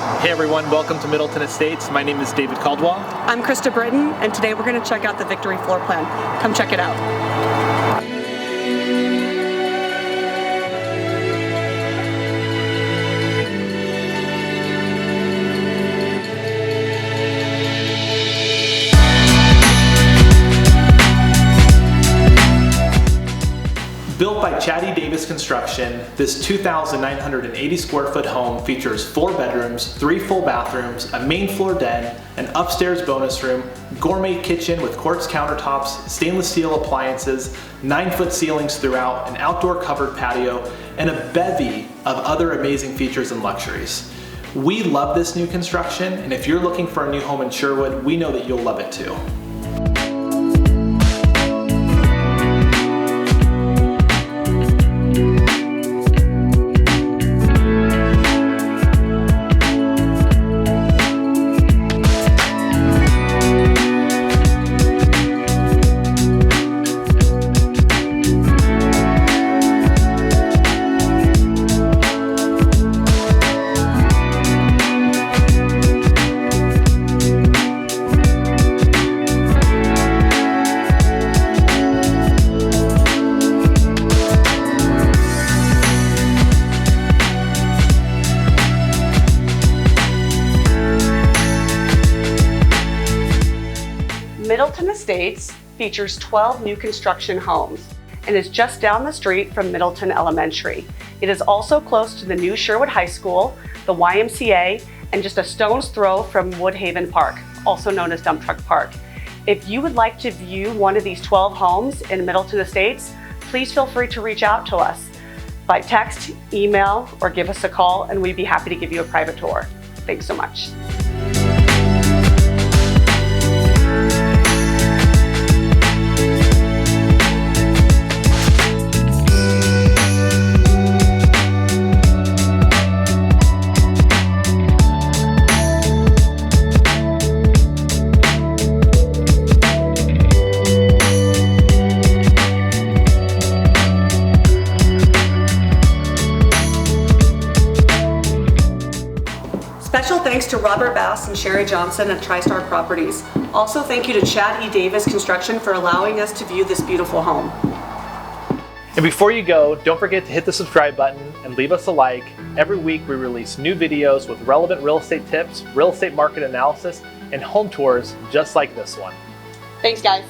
Hey everyone, welcome to Middleton Estates. My name is David Caldwell. I'm Krista Britton, and today we're going to check out the Victory Floorplan. Come check it out. Built by Chatty Davis Construction, this 2,980 square foot home features 4 bedrooms, 3 full bathrooms, a main floor den, an upstairs bonus room, gourmet kitchen with quartz countertops, stainless steel appliances, 9-foot ceilings throughout, an outdoor covered patio, and a bevy of other amazing features and luxuries. We love this new construction, and if you're looking for a new home in Sherwood, we know that you'll love it too. Middleton Estates features 12 new construction homes and is just down the street from Middleton Elementary. It is also close to the new Sherwood High School, the YMCA, and just a stone's throw from Woodhaven Park, also known as Dump Truck Park. If you would like to view one of these 12 homes in Middleton Estates, please feel free to reach out to us by text, email, or give us a call, and we'd be happy to give you a private tour. Thanks so much. Special thanks to Robert Bass and Sherry Johnson at TriStar Properties. Also thank you to Chad E. Davis Construction for allowing us to view this beautiful home. And before you go, don't forget to hit the subscribe button and leave us a like. Every week we release new videos with relevant real estate tips, real estate market analysis, and home tours just like this one. Thanks guys.